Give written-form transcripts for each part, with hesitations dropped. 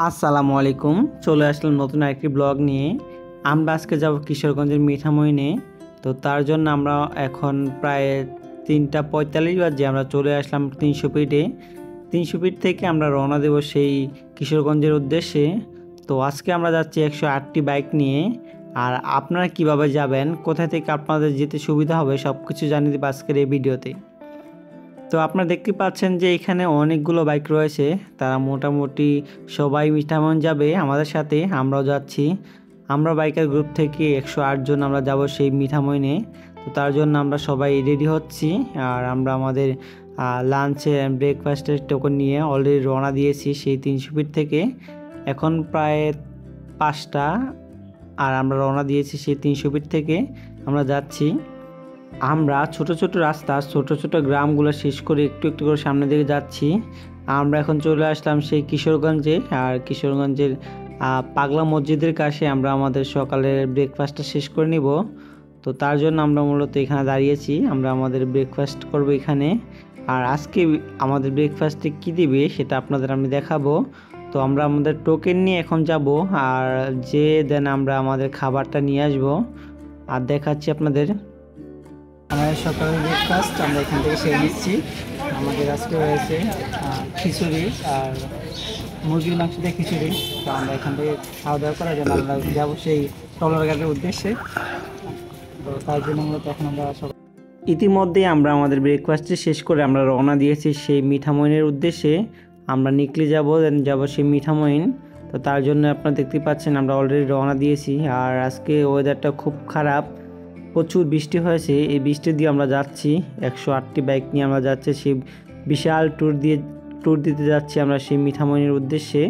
আসসালামু আলাইকুম। চলে আসলাম নতুন আরেকটি ব্লগ নিয়ে। আমরা আজকে যাব কিশোরগঞ্জের মিঠামইনে। তো তার জন্য আমরা এখন প্রায় 3:45 বাজে আমরা চলে আসলাম 300 ফিটে। 300 ফিট থেকে আমরা রওনা দেব সেই কিশোরগঞ্জের উদ্দেশ্যে। তো আজকে আমরা যাচ্ছি 108টি বাইক নিয়ে। আর আপনারা কিভাবে যাবেন, কোথা থেকে আপনাদের যেতে সুবিধা হবে সব কিছু জানিয়ে দেব আজকের এই ভিডিওতে। তো আপনারা দেখতে পাচ্ছেন যে এখানে অনেকগুলো বাইক রয়েছে, তারা মোটামুটি সবাই মিঠামইন যাবে আমাদের সাথে, আমরাও যাচ্ছি। আমরা বাইকের গ্রুপ থেকে 108 জন আমরা যাব সেই মিঠামইনে। তো তার জন্য আমরা সবাই রেডি হচ্ছি। আর আমরা আমাদের লাঞ্চে ব্রেকফাস্টের টোকন নিয়ে অলরেডি রওনা দিয়েছি সেই 300 ফিট থেকে। এখন প্রায় 5টা আর আমরা রওনা দিয়েছি সেই 300 ফিট থেকে। আমরা যাচ্ছি। আমরা ছোট ছোট রাস্তা, ছোট ছোট গ্রামগুলো শেষ করে একটু একটু করে সামনের দিকে যাচ্ছি। আমরা এখন চলে আসলাম সেই কিশোরগঞ্জে। আর কিশোরগঞ্জের পাগলা মসজিদের কাছে আমরা আমাদের সকালের ব্রেকফাস্টটা শেষ করে নিব। তো তার জন্য আমরা মূলত এখানে দাঁড়িয়েছি, আমরা আমাদের ব্রেকফাস্ট করব এখানে। আর আজকে আমাদের ব্রেকফাস্টে কী দিবে সেটা আপনাদের আমি দেখাবো। তো আমরা আমাদের টোকেন নিয়ে এখন যাব, আর যে দেন আমরা আমাদের খাবারটা নিয়ে আসব আর দেখাচ্ছি আপনাদের। আমাদের সকালের ব্রেকফাস্ট আমরা এখান থেকে সেরে নিচ্ছি। আমাদের আজকে রয়েছে খিচুড়ি আর মুরগির মাংস দিয়ে খিচুড়ি। তো আমরা এখান থেকে খাওয়া দাওয়া করার জন্য আমরা যাবো সেই ট্রলার ঘাটের উদ্দেশ্যে। তো তার জন্য মূলত এখন আমরা ইতিমধ্যে আমরা আমাদের ব্রেকফাস্টটি শেষ করে আমরা রওনা দিয়েছি সেই মিঠামইনের উদ্দেশ্যে। আমরা নিকলি যাব, দেন যাবো সেই মিঠামইন। তো তার জন্য আপনারা দেখতে পাচ্ছেন আমরা অলরেডি রওনা দিয়েছি। আর আজকে ওয়েদারটা খুব খারাপ, প্রচুর বৃষ্টি হয়েছে। এই বৃষ্টি দিয়ে আমরা যাচ্ছি, 108টি বাইক নিয়ে আমরা যাচ্ছি সেই বিশাল ট্যুর দিতে যাচ্ছি আমরা সেই মিঠামইনের উদ্দেশ্যে।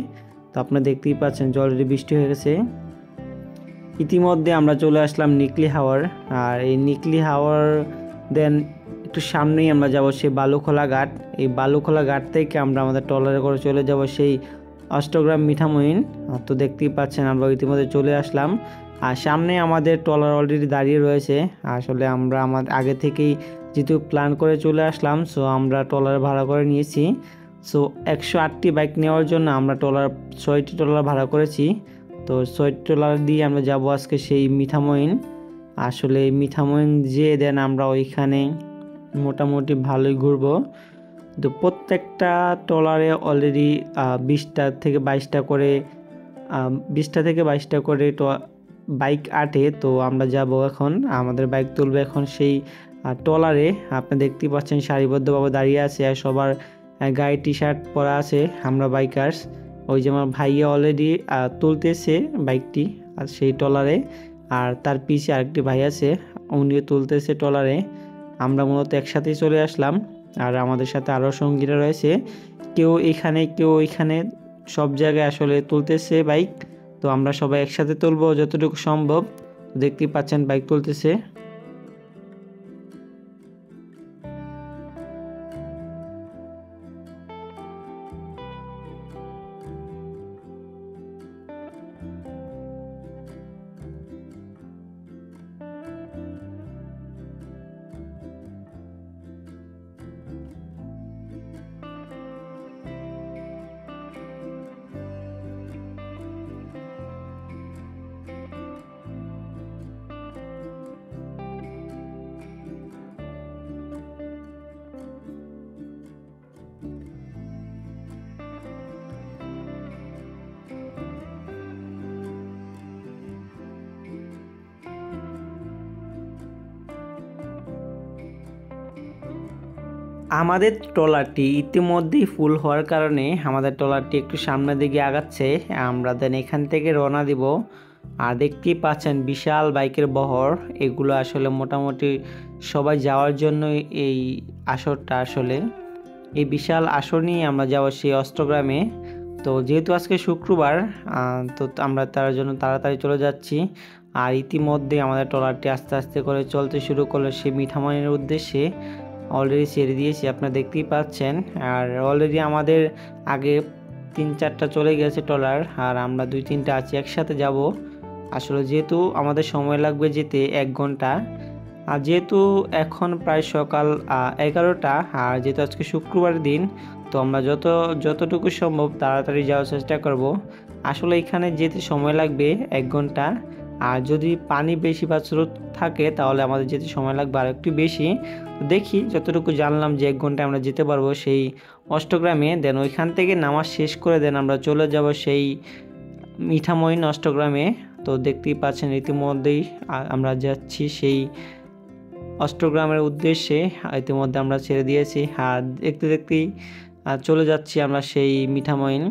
তো আপনারা দেখতেই পাচ্ছেন যে অলরেডি বৃষ্টি হয়ে গেছে। ইতিমধ্যে আমরা চলে আসলাম নিকলি হাওর। আর এই নিকলি হাওর দেন একটু সামনেই আমরা যাব সেই বালুখোলা ঘাট। এই বালুখোলা ঘাট থেকে আমরা আমাদের ট্রলারে করে চলে যাব সেই অষ্টগ্রাম মিঠামইন। তো দেখতেই পাচ্ছেন আমরা ইতিমধ্যে চলে আসলাম। আর সামনে আমাদের ট্রলার অলরেডি দাঁড়িয়ে রয়েছে। আসলে আমরা আমাদের আগে থেকেই যেহেতু প্ল্যান করে চলে আসলাম, সো আমরা ট্রলার ভাড়া করে নিয়েছি। সো 108টি বাইক নেওয়ার জন্য আমরা 6টি ট্রলার ভাড়া করেছি। তো 6টি ট্রলার দিয়ে আমরা যাব আজকে সেই মিঠামইন। আসলে মিঠামইন যেয়ে দেন আমরা ওইখানে মোটামুটি ভালোই ঘুরবো। তো প্রত্যেকটা ট্রলারে অলরেডি 20টা থেকে 22টা করে 20টা থেকে 22টা করে বাইক আটে। তো আমরা যাব এখন, আমাদের বাইক তুলবে এখন সেই ট্রলারে। আপনি দেখতে পাচ্ছেন সারিবদ্ধভাবে দাঁড়িয়ে আছে আর সবার গায়ে টি শার্ট পরা আছে। আমরা বাইকার্স, ওই যে আমার ভাইয়া অলরেডি তুলতেছে বাইকটি আর সেই ট্রলারে। আর তার পিছে আরেকটি ভাই আছে, উনিও তুলতেছে ট্রলারে। আমরা মূলত একসাথেই চলে আসলাম। আর আমাদের সাথে আরও সঙ্গীরা রয়েছে, কেউ এখানে কেউ ওইখানে, সব জায়গায় আসলে তুলতেছে বাইক। তো আমরা সবাই একসাথে তুলবো যতটুকু সম্ভব। দেখতেই পাচ্ছেন বাইক তুলতেছে। আমাদের ট্রলারটি ইতিমধ্যেই ফুল হওয়ার কারণে আমাদের ট্রলারটি একটু সামনের দিকে আগাচ্ছে। আমরা দেন এখান থেকে রওনা দিব। আর দেখতেই পাচ্ছেন বিশাল বাইকের বহর, এগুলো আসলে মোটামুটি সবাই যাওয়ার জন্য এই আসরটা, আসলে এই বিশাল আসর নিয়ে আমরা যাব সেই অষ্টগ্রামে। তো যেহেতু আজকে শুক্রবার, তো আমরা তার জন্য তাড়াতাড়ি চলে যাচ্ছি। আর ইতিমধ্যে আমাদের ট্রলারটি আস্তে আস্তে করে চলতে শুরু করলো সেই মিঠামইনের উদ্দেশ্যে। অলরেডি ছেড়ে দিয়েছি, আপনারা দেখতেই পাচ্ছেন। আর অলরেডি আমাদের আগে 3-4টা চলে গেছে ট্রলার, আর আমরা 2-3টা আছি, একসাথে যাব। আসলে যেহেতু আমাদের সময় লাগবে যেতে 1 ঘন্টা, আর যেহেতু এখন প্রায় সকাল 11টা, আর যেহেতু আজকে শুক্রবার দিন, তো আমরা যতটুকু সম্ভব তাড়াতাড়ি যাওয়ার চেষ্টা করব। আসলে এখানে যেতে সময় লাগবে 1 ঘন্টা, আর যদি পানি বেশি বা স্রোত থাকে তাহলে আমাদের যেতে সময় লাগবে আর একটু বেশি। তো দেখি, যতটুকু জানলাম যে 1 ঘন্টায় আমরা যেতে পারবো সেই অষ্টগ্রামে। দেন ওইখান থেকে নামাজ শেষ করে দেন আমরা চলে যাব সেই মিঠামইন অষ্টগ্রামে। তো দেখতেই পাচ্ছেন ইতিমধ্যেই আমরা যাচ্ছি সেই অষ্টগ্রামের উদ্দেশ্যে। ইতিমধ্যে আমরা ছেড়ে দিয়েছি, আর দেখতে দেখতেই চলে যাচ্ছি আমরা সেই মিঠামইন।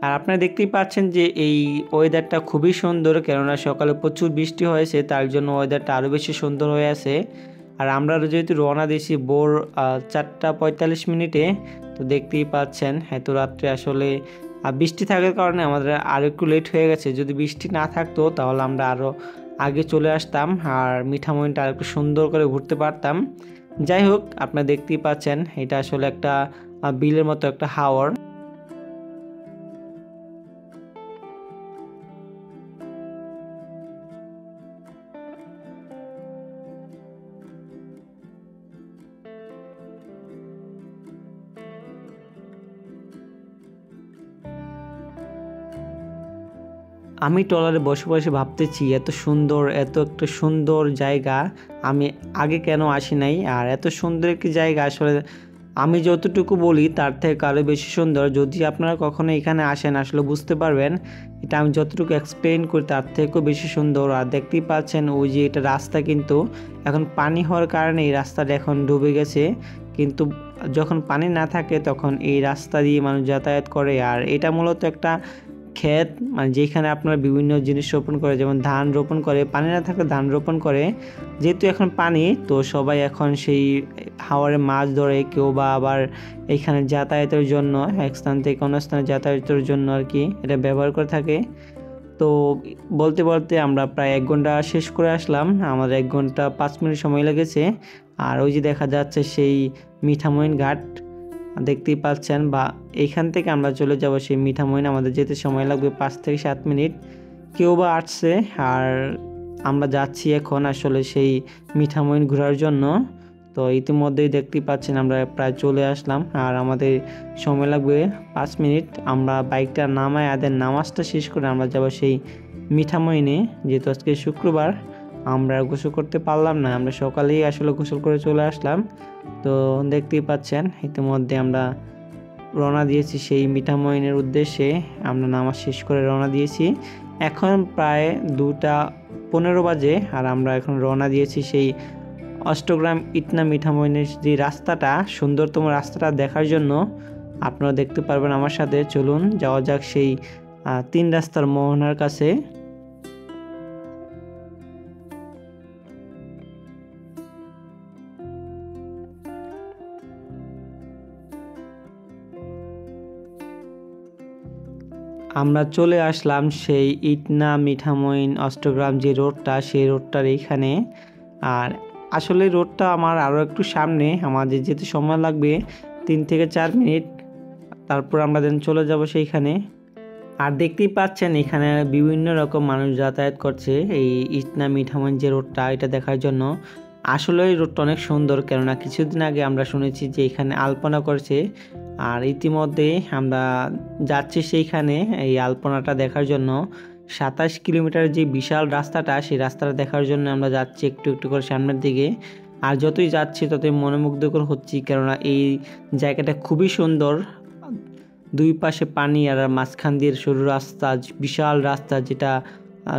আর আপনারা দেখতেই পাচ্ছেন যে এই ওয়েদারটা খুবই সুন্দর, কেননা সকালে প্রচুর বৃষ্টি হয়েছে, তার জন্য ওয়েদারটা আরও বেশি সুন্দর হয়ে আছে। আর আমরা যেহেতু রওনা দিয়েছি ভোর 4:45 তো দেখতেই পাচ্ছেন এত রাত্রে আসলে বৃষ্টি থাকার কারণে আমাদের আরও একটু লেট হয়ে গেছে। যদি বৃষ্টি না থাকতো তাহলে আমরা আরও আগে চলে আসতাম, আর মিঠামইনটা আর একটু সুন্দর করে ঘুরতে পারতাম। যাই হোক, আপনারা দেখতেই পাচ্ছেন এটা আসলে একটা বিলের মতো একটা হাওর। আমি ট্রলারে বসে বসে ভাবতেছি এত সুন্দর, এত একটা সুন্দর জায়গা আমি আগে কেন আসি নাই। আর এত সুন্দর একটি জায়গা আসলে আমি যতটুকু বলি তার থেকে আরও বেশি সুন্দর। যদি আপনারা কখনো এখানে আসেন আসলে বুঝতে পারবেন, এটা আমি যতটুকু এক্সপ্লেন করি তার থেকেও বেশি সুন্দর। আর দেখতেই পাচ্ছেন ওই যে এটা রাস্তা, কিন্তু এখন পানি হওয়ার কারণে এই রাস্তাটা এখন ডুবে গেছে, কিন্তু যখন পানি না থাকে তখন এই রাস্তা দিয়ে মানুষ যাতায়াত করে। আর এটা মূলত একটা ক্ষেত, মানে যেখানে আপনারা বিভিন্ন জিনিস রোপণ করে, যেমন ধান রোপণ করে, পানি না থাকলে ধান রোপণ করে। যেহেতু এখন পানি, তো সবাই এখন সেই হাওরে মাছ ধরে, কেউ বা আবার এখানে যাতায়াতের জন্য এক স্থান থেকে অন্য স্থানে যাতায়াতের জন্য আর কি এটা ব্যবহার করে থাকে। তো বলতে বলতে আমরা প্রায় 1 ঘন্টা শেষ করে আসলাম, আমাদের 1 ঘন্টা 5 মিনিট সময় লেগেছে। আর ওই যে দেখা যাচ্ছে সেই মিঠামইন ঘাট দেখতেই পাচ্ছেন, বা এইখান থেকে আমরা চলে যাব সেই মিঠামইন। আমাদের যেতে সময় লাগবে 5 থেকে 7 মিনিট। কেউ বা আসছে, আর আমরা যাচ্ছি এখন আসলে সেই মিঠামইন ঘোরার জন্য। তো ইতিমধ্যেই দেখতেই পাচ্ছেন আমরা প্রায় চলে আসলাম, আর আমাদের সময় লাগবে 5 মিনিট। আমরা বাইকটা নামায় আদের নামাজটা শেষ করে আমরা যাব সেই মিঠামইনে। যেহেতু আজকে শুক্রবার আমরা গোসল করতে পারলাম না, আমরা সকালেই আসলে গোসল করে চলে আসলাম। তো দেখতেই পাচ্ছেন ইতিমধ্যে আমরা রওনা দিয়েছি সেই মিঠামইনের উদ্দেশ্যে। আমরা নামাজ শেষ করে রওনা দিয়েছি, এখন প্রায় 2:15 বাজে, আর আমরা এখন রওনা দিয়েছি সেই অষ্টগ্রাম ইটনা মিঠামইনের যে রাস্তাটা, সুন্দরতম রাস্তাটা দেখার জন্য। আপনারা দেখতে পারবেন আমার সাথে, চলুন যাওয়া যাক সেই 3 রাস্তার মোহনার কাছে। আমরা চলে আসলাম সেই ইটনা মিঠামইন অষ্টগ্রাম যে রোডটা, সেই রোডটার এইখানে। আর আসলে রোডটা আমার আরও একটু সামনে, আমাদের যেতে সময় লাগবে 3 থেকে 4 মিনিট, তারপর আমরা দেন চলে যাব সেইখানে। আর দেখতেই পাচ্ছেন এখানে বিভিন্ন রকম মানুষ যাতায়াত করছে এই ইটনা মিঠামইন যে রোডটা, এটা দেখার জন্য। আসলে এই রোডটা অনেক সুন্দর, কেননা কিছুদিন আগে আমরা শুনেছি যে এখানে আলপনা করছে, আর ইতিমধ্যে আমরা যাচ্ছি সেইখানে এই আলপনাটা দেখার জন্য। 27 কিলোমিটার যে বিশাল রাস্তাটা, সেই রাস্তাটা দেখার জন্য আমরা যাচ্ছি একটু একটু করে সামনের দিকে। আর যতই যাচ্ছি ততই মনোমুগ্ধকর হচ্ছি, কেননা এই জায়গাটা খুবই সুন্দর। 2 পাশে পানি, আর মাঝখান দিয়ে সরু রাস্তা, বিশাল রাস্তা, যেটা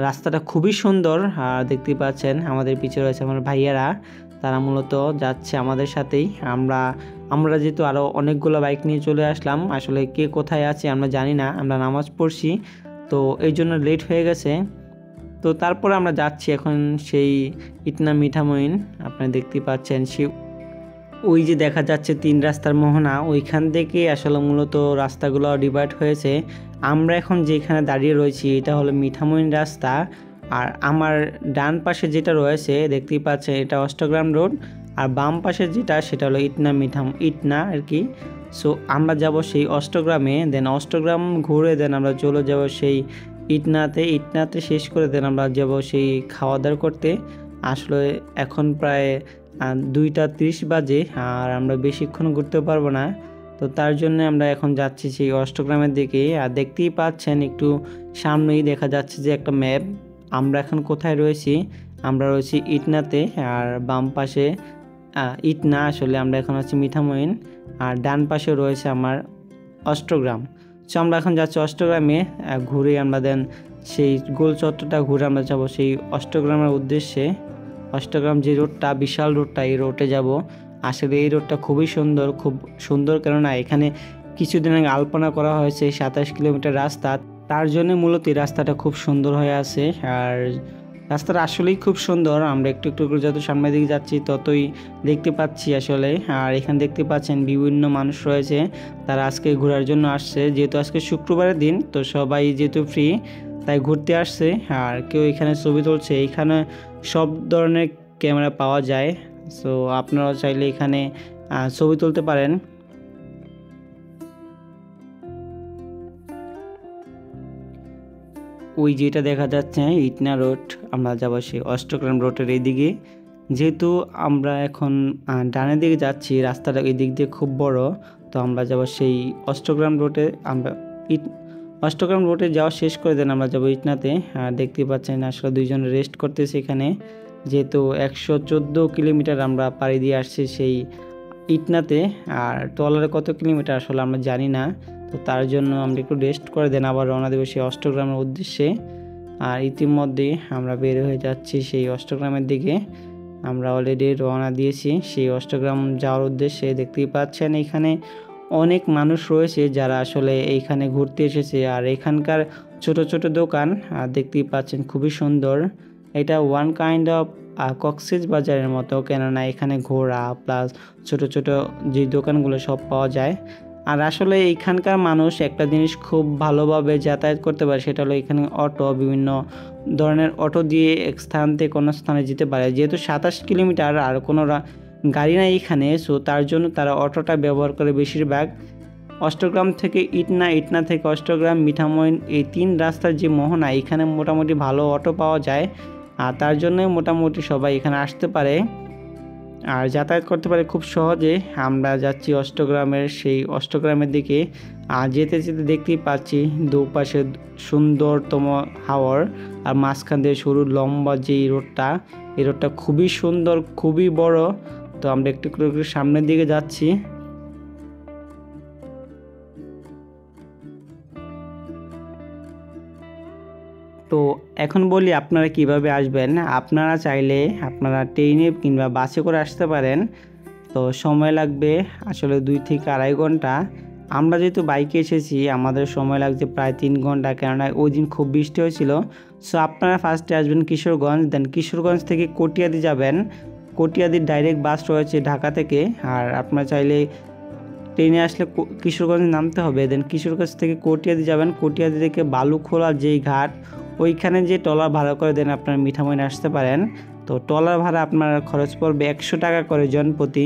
রাস্তাটা খুবই সুন্দর। আর দেখতেই পাচ্ছেন আমাদের পিছনে রয়েছে আমার ভাইয়ারা, তারা মূলত যাচ্ছে আমাদের সাথেই। আমরা যেহেতু আরও অনেকগুলো বাইক নিয়ে চলে আসলাম, আসলে কে কোথায় আছে আমরা জানি না, আমরা নামাজ পড়ছি তো এই জন্য লেট হয়ে গেছে। তো তারপরে আমরা যাচ্ছি এখন সেই ইটনা মিঠামইন। আপনারা দেখতেই পাচ্ছেন ওই যে দেখা যাচ্ছে 3 রাস্তার মোহনা, ওইখান থেকে আসলে মূলত রাস্তাগুলো ডিভাইড হয়েছে। আমরা এখন যেখানে দাঁড়িয়ে রয়েছি এটা হলো মিঠামইন রাস্তা, আর আমার ডান পাশে যেটা রয়েছে দেখতেই পাচ্ছেন এটা অষ্টগ্রাম রোড, আর বাম পাশে যেটা সেটা হলো ইটনা আর কি। সো আমরা যাব সেই অষ্টগ্রামে, দেন অষ্টগ্রাম ঘুরে দেন আমরা চলে যাব সেই ইটনাতে শেষ করে দেন আমরা যাব সেই খাওয়া দাওয়া করতে। আসলে এখন প্রায় 2:30 বাজে, আর আমরা বেশিক্ষণ ঘুরতে পারবো না। তো তার জন্য আমরা এখন যাচ্ছি সেই অষ্টগ্রামের দিকে। আর দেখতেই পাচ্ছেন একটু সামনেই দেখা যাচ্ছে যে একটা ম্যাপ। আমরা এখন কোথায় রয়েছি? আমরা রয়েছি ইটনাতে, আর বাম পাশে ইটনা, আসলে আমরা এখন আছি মিঠামইন, আর ডান পাশে রয়েছে আমার অষ্টগ্রাম। সো আমরা এখন যাচ্ছি অষ্টগ্রামে। ঘুরে আমরা দেন সেই গোল চত্বরটা ঘুরে আমরা যাব সেই অষ্টগ্রামের উদ্দেশ্যে। অষ্টগ্রাম যে রোডটা, বিশাল রোডটা, এই রোডে যাব। আসলে এই রোডটা খুবই সুন্দর, খুব সুন্দর, কেননা এখানে কিছুদিন আগে আলপনা করা হয়েছে 27 কিলোমিটার রাস্তা। তার জন্য মূলত এই রাস্তাটা খুব সুন্দর হয়ে আছে। আর রাস্তাটা আসলেই খুব সুন্দর। আমরা একটু একটু করে যত সামনের দিকে যাচ্ছি ততই দেখতে পাচ্ছি আসলে। আর এখানে দেখতে পাচ্ছেন বিভিন্ন মানুষ রয়েছে, তারা আজকে ঘোরার জন্য আসছে। যেহেতু আজকে শুক্রবারের দিন, তো সবাই যেহেতু ফ্রি তাই ঘুরতে আসছে। আর কেউ এখানে ছবি তুলছে। এখানে সব ধরনের ক্যামেরা পাওয়া যায়, সো আপনারাও চাইলে এখানে ছবি তুলতে পারেন। ওই যেটা দেখা যাচ্ছে ইটনা রোড, আমরা যাবো সেই অষ্টগ্রাম রোডের এইদিকে। যেহেতু আমরা এখন ডানের দিকে যাচ্ছি, রাস্তাটা এই দিক দিয়ে খুব বড়, তো আমরা যাবো সেই অষ্টগ্রাম রোডে। আমরা অষ্টগ্রাম রোডে যাওয়া শেষ করে দেন আমরা যাবো ইটনাতে। আর দেখতে পাচ্ছেন আসলে দুইজন রেস্ট করতেছে এখানে, যেহেতু 114 কিলোমিটার আমরা পাড়ি দিয়ে আসছি সেই ইটনাতে। আর টলারে কত কিলোমিটার আসলে আমরা জানি না, তো তার জন্য আমরা একটু রেস্ট করে দেন আবার রওনা দেবো সেই অষ্টগ্রামের উদ্দেশ্যে। আর ইতিমধ্যে আমরা বের হয়ে যাচ্ছি সেই অষ্টগ্রামের দিকে। আমরা অলরেডি রওনা দিয়েছি সেই অষ্টগ্রাম যাওয়ার উদ্দেশ্যে। দেখতেই পাচ্ছেন এখানে অনেক মানুষ রয়েছে যারা আসলে এইখানে ঘুরতে এসেছে। আর এখানকার ছোট ছোট দোকান দেখতেই পাচ্ছেন খুবই সুন্দর। এটা ওয়ান কাইন্ড অফ কক্সেস বাজারের মতো, কেননা এখানে ঘোড়া প্লাস ছোট ছোট যে দোকানগুলো সব পাওয়া যায়। আর আসলে এইখানকার মানুষ একটা জিনিস খুব ভালোভাবে যাতায়াত করতে পারে, সেটা হলো এখানে অটো, বিভিন্ন ধরনের অটো দিয়ে এক স্থান থেকে কোনো স্থানে যেতে পারে। যেহেতু 27 কিলোমিটার আর কোনো গাড়ি নাই এখানে, সো তার জন্য তারা অটোটা ব্যবহার করে বেশিরভাগ। অষ্টগ্রাম থেকে ইটনা, ইটনা থেকে অষ্টগ্রাম, মিঠামইন, এই 3 রাস্তার যে মোহনা, এখানে মোটামুটি ভালো অটো পাওয়া যায়। আর তার জন্যই মোটামুটি সবাই এখানে আসতে পারে আর যাতায়াত করতে পারে খুব সহজে। আমরা যাচ্ছি অষ্টগ্রামের সেই অষ্টগ্রামের দিকে। আর যেতে যেতে দেখতেই পাচ্ছি দুপাশে সুন্দরতম হাওর, আর মাঝখান দিয়ে সরু লম্বা যে রোডটা, এই রোডটা খুবই সুন্দর, খুবই বড়। তো আমরা একটু একটু সামনের দিকে যাচ্ছি। তো এখন বলি আপনারা কিভাবে আসবেন। আপনারা চাইলে আপনারা ট্রেনে কিংবা বাসে করে আসতে পারেন। তো সময় লাগবে আসলে 2 থেকে 2.5 ঘন্টা। আমরা যেহেতু বাইকে এসেছি, আমাদের সময় লাগছে প্রায় 3 ঘন্টা, কেননা ওই দিন খুব বৃষ্টি হয়েছিল। সো আপনারা ফার্স্টে আসবেন কিশোরগঞ্জ, দেন কিশোরগঞ্জ থেকে কটিয়াদি যাবেন। কটিয়াদির ডাইরেক্ট বাস রয়েছে ঢাকা থেকে। আর আপনারা চাইলে ট্রেনে আসলে কিশোরগঞ্জ নামতে হবে, দেন কিশোরগঞ্জ থেকে কটিয়াদি যাবেন। কটিয়াদি থেকে বালুখোলা যেই ঘাট, ওইখানে যে ট্রলার ভাড়া করে দেন আপনারা মিঠামইন আসতে পারেন। তো ট্রলার ভাড়া আপনার খরচ পড়বে 100 টাকা করে জনপ্রতি।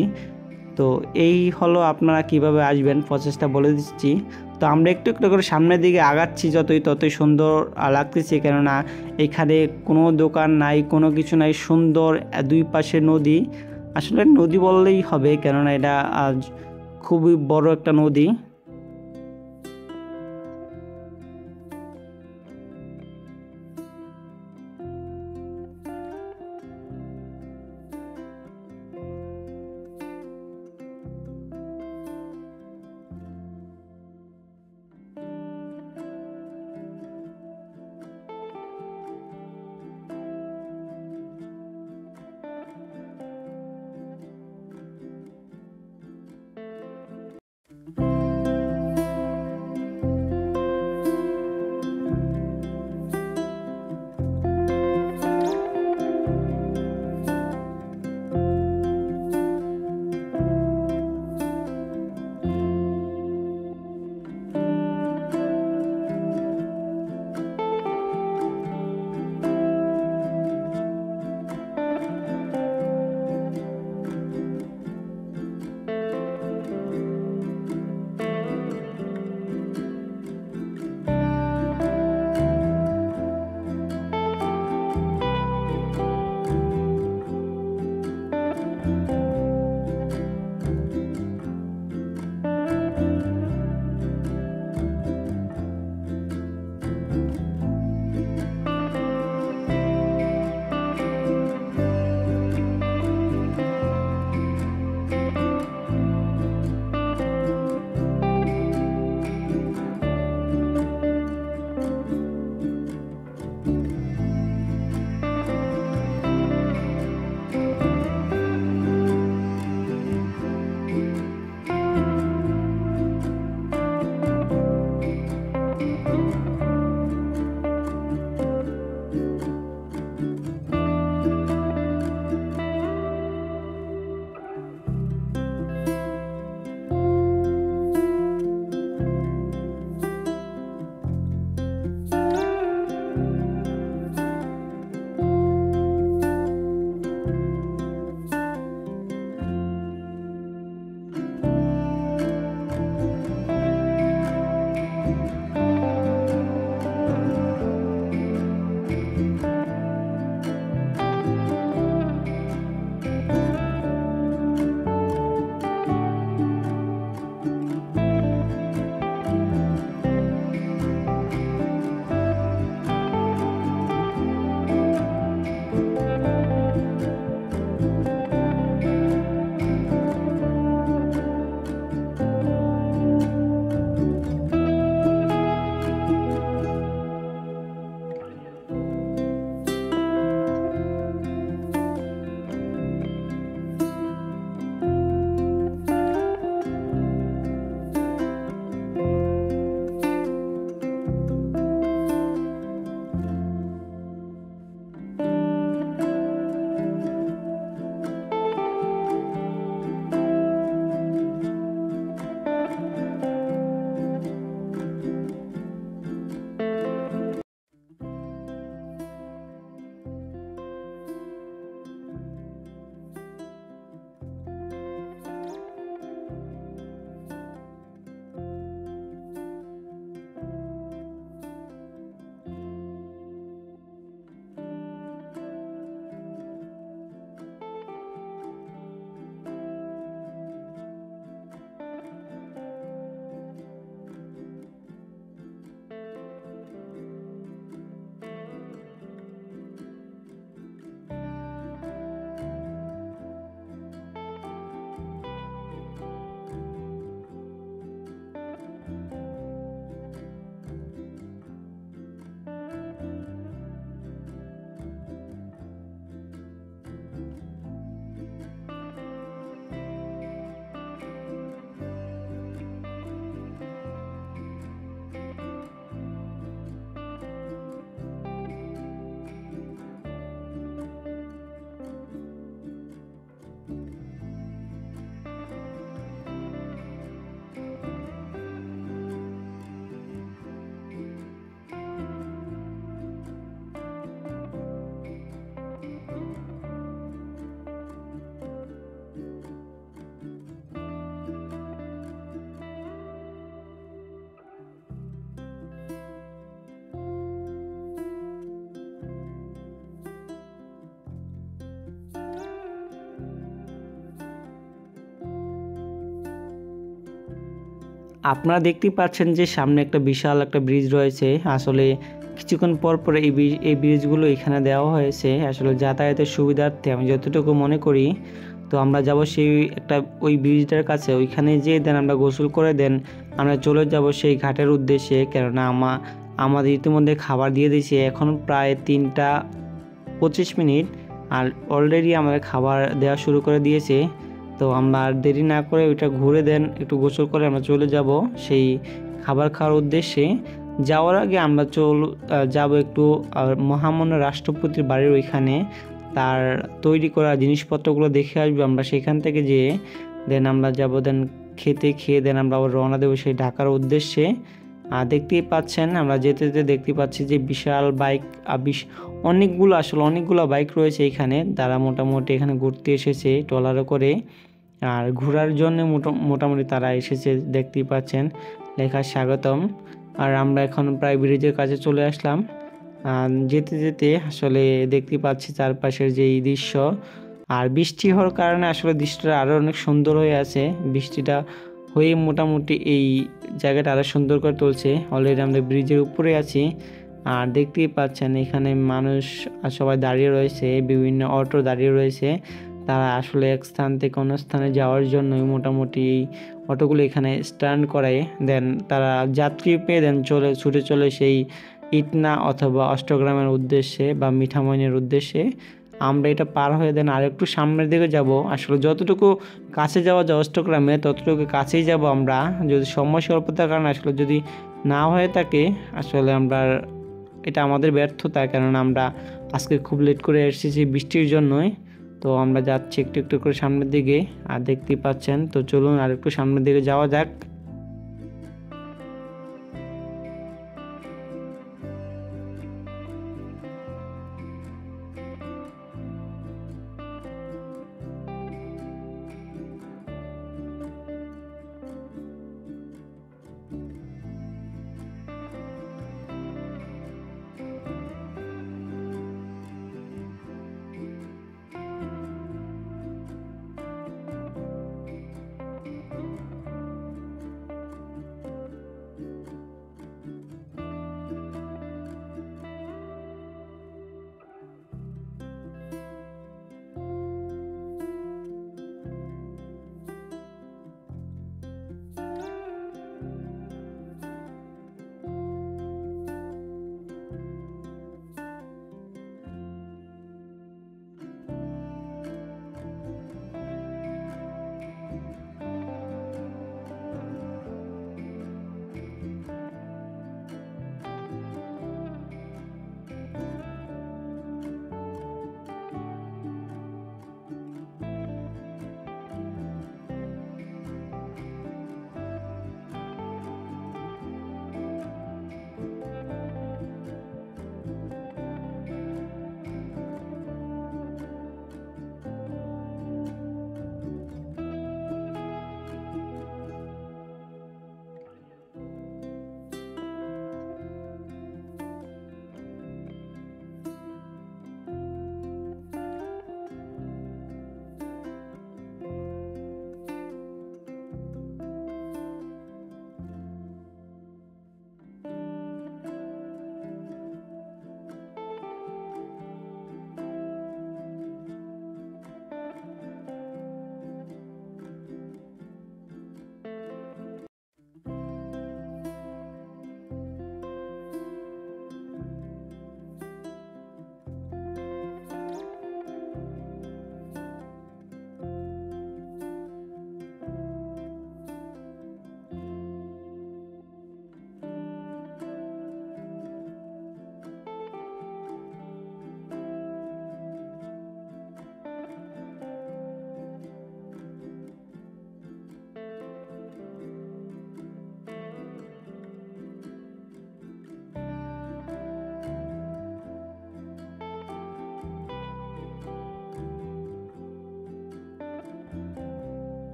তো এই হলো আপনারা কিভাবে আসবেন প্রসেসটা বলে দিচ্ছি। তো আমরা একটু একটু করে সামনের দিকে আগাচ্ছি, ততই সুন্দর লাগতেছে, কেননা এখানে কোনো দোকান নাই, কোনো কিছু নাই, সুন্দর দুই পাশে নদী। আসলে নদী বললেই হবে, কেননা এটা খুবই বড় একটা নদী। আপনারা দেখতেই পাচ্ছেন যে সামনে একটা বিশাল একটা ব্রিজ রয়েছে। আসলে কিছুক্ষণ পর পর এই ব্রিজগুলো এখানে দেওয়া হয়েছে আসলে যাতায়াতের সুবিধার্থে, আমি যতটুকু মনে করি। তো আমরা যাব সেই একটা ওই ব্রিজটার কাছে, ওইখানে যেয়ে দেন আমরা গোসল করে দেন আমরা চলে যাব সেই ঘাটের উদ্দেশ্যে। কেননা আমাদের ইতিমধ্যে খাবার দিয়ে দিয়েছে, এখন প্রায় 3টা 25 মিনিট, আর অলরেডি আমাদের খাবার দেওয়া শুরু করে দিয়েছে। তো আমরা আর দেরি না করে ওইটা ঘুরে দেন একটু গোসল করে আমরা চলে যাব সেই খাবার খাওয়ার উদ্দেশ্যে। যাওয়ার আগে আমরা যাব একটু মহামান্য রাষ্ট্রপতির বাড়ির ওইখানে, তার তৈরি করা জিনিসপত্রগুলো দেখে আসবো আমরা সেখান থেকে যেয়ে। দেন আমরা যাব, দেন খেয়ে দেন আমরা আবার রওনা দেবো সেই ঢাকার উদ্দেশ্যে। আর দেখতেই পাচ্ছেন আমরা যেতে যেতে দেখতে পাচ্ছি যে বিশাল বাইক, অনেকগুলো বাইক রয়েছে এখানে, তারা মোটামুটি এখানে ঘুরতে এসেছে ট্রলারে করে, আর ঘোরার জন্য মোটামুটি তারা এসেছে। দেখতেই পাচ্ছেন লেখা স্বাগতম। আর আমরা এখন প্রায় ব্রিজের কাছে চলে আসলাম। যেতে যেতে আসলে দেখতে পাচ্ছি চারপাশের যে এই দৃশ্য, আর বৃষ্টি হওয়ার কারণে আসলে দৃশ্যটা আরও অনেক সুন্দর হয়ে আছে। বৃষ্টিটা হয়ে মোটামুটি এই জায়গাটা আরও সুন্দর করে তুলছে। অলরেডি আমরা ব্রিজের উপরে আছি, আর দেখতেই পাচ্ছেন এখানে মানুষ সবাই দাঁড়িয়ে রয়েছে, বিভিন্ন অটো দাঁড়িয়ে রয়েছে। তারা আসলে এক স্থান থেকে অন্য স্থানে যাওয়ার জন্যই মোটামুটি এই অটোগুলো এখানে স্ট্যান্ড করায় দেন, তারা যাত্রী পেয়ে দেন ছুটে চলে সেই ইটনা অথবা অষ্টগ্রামের উদ্দেশ্যে বা মিঠামইনের উদ্দেশ্যে। আমরা এটা পার হয়ে দেন আর একটু সামনের দিকে যাব। আসলে যতটুকু কাছে যাওয়া যায় অষ্টগ্রামে ততটুকু কাছেই যাব আমরা, যদি সময় স্বল্পতার কারণে আসলে যদি না হয়ে থাকে আসলে আমরা, এটা আমাদের ব্যর্থতা, কারণ আমরা আজকে খুব লেট করে এসেছি বৃষ্টির জন্যই। তো আমরা যাচ্ছি একটু একটু করে সামনের দিকে, আর দেখতেই পাচ্ছেন। তো চলুন আর একটু সামনের দিকে যাওয়া যাক।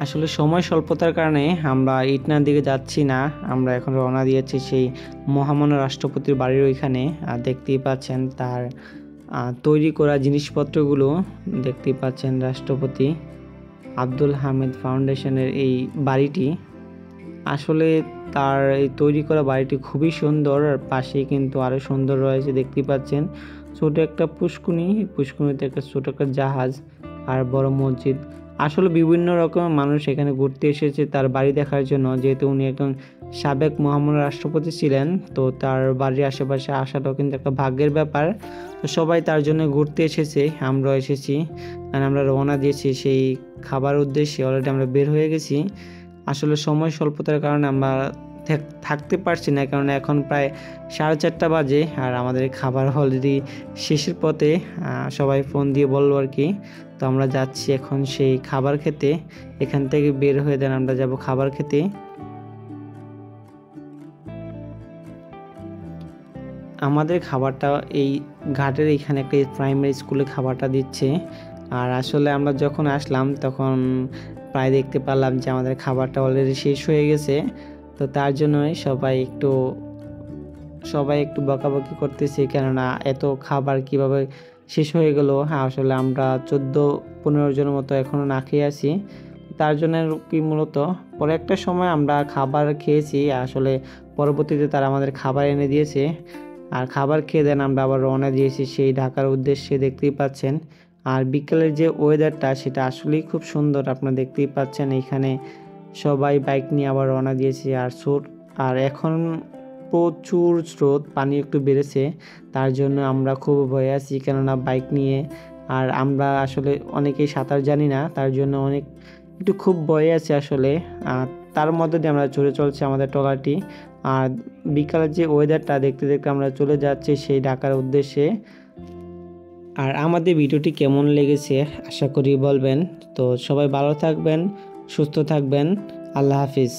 আসলে সময় স্বল্পতার কারণে আমরা ইটনার দিকে যাচ্ছি না, আমরা এখন রওনা দিয়েছি সেই মহামান্য রাষ্ট্রপতির বাড়ির ওইখানে। আর দেখতেই পাচ্ছেন তার তৈরি করা জিনিসপত্রগুলো, দেখতেই পাচ্ছেন রাষ্ট্রপতি আব্দুল হামিদ ফাউন্ডেশনের এই বাড়িটি। আসলে তার এই তৈরি করা বাড়িটি খুবই সুন্দর, আর পাশেই কিন্তু আরও সুন্দর রয়েছে, দেখতেই পাচ্ছেন ছোট একটা পুষ্কুনি, পুষ্কুনিতে একটা ছোট একটা জাহাজ আর বড় মসজিদ। আসলে বিভিন্ন রকমের মানুষ এখানে ঘুরতে এসেছে তার বাড়ি দেখার জন্য, যেহেতু উনি একজন সাবেক মহামান্য রাষ্ট্রপতি ছিলেন, তো তার বাড়ির আশেপাশে আসাটাও কিন্তু একটা ভাগ্যের ব্যাপার। তো সবাই তার জন্য ঘুরতে এসেছে, আমরাও এসেছি। আর আমরা রওনা দিয়েছি সেই খাবার উদ্দেশ্যে, অলরেডি আমরা বের হয়ে গেছি। আসলে সময় স্বল্পতার কারণে আমরা থাকতে পারছি না, কারণ এখন প্রায় 4:30 বাজে আর আমাদের খাবার অলরেডি শেষের পথে। সবাই ফোন দিয়ে বললো আর কি। তো আমরা যাচ্ছি এখন সেই খাবার খেতে, এখান থেকে বের হয়ে দেন আমরা যাব খাবার খেতে। আমাদের খাবারটা এই ঘাটের এখানে একটা প্রাইমারি স্কুলে খাবারটা দিচ্ছে। আর আসলে আমরা যখন আসলাম তখন প্রায় দেখতে পেলাম যে আমাদের খাবারটা অলরেডি শেষ হয়ে গেছে। তো তার জন্যই সবাই একটু বকাবকি করতেছে, কেননা এত খাবার কিভাবে শেষ হয়ে গেল। হ্যাঁ, আসলে আমরা 14-15 জনের মতো এখনও না খেয়ে আছি। তার জন্য কি মূলত পরে একটা সময় আমরা খাবার খেয়েছি, আসলে পরবর্তীতে তারা আমাদের খাবার এনে দিয়েছে। আর খাবার খেয়ে দেন আমরা আবার রওনা দিয়েছি সেই ঢাকার উদ্দেশ্যে, দেখতেই পাচ্ছেন। আর বিকেলের যে ওয়েদারটা সেটা আসলেই খুব সুন্দর, আপনারা দেখতেই পাচ্ছেন। এখানে সবাই বাইক নিয়ে আবার রওনা দিয়েছি। আর এখন প্রচুর স্রোত, পানি একটু বেড়েছে, তার জন্য আমরা খুব ভয়ে আছি, কেননা বাইক নিয়ে। আর আমরা আসলে অনেকেই সাঁতার জানি না, তার জন্য একটু খুব ভয়ে আছে আসলে। তার মধ্যে দিয়ে আমরা চলে চলছি আমাদের ট্রলারটি। আর বিকালের যে ওয়েদারটা দেখতে দেখতে আমরা চলে যাচ্ছি সেই ঢাকার উদ্দেশ্যে। আর আমাদের ভিডিওটি কেমন লেগেছে আশা করি বলবেন। তো সবাই ভালো থাকবেন, সুস্থ থাকবেন, আল্লাহ হাফিজ।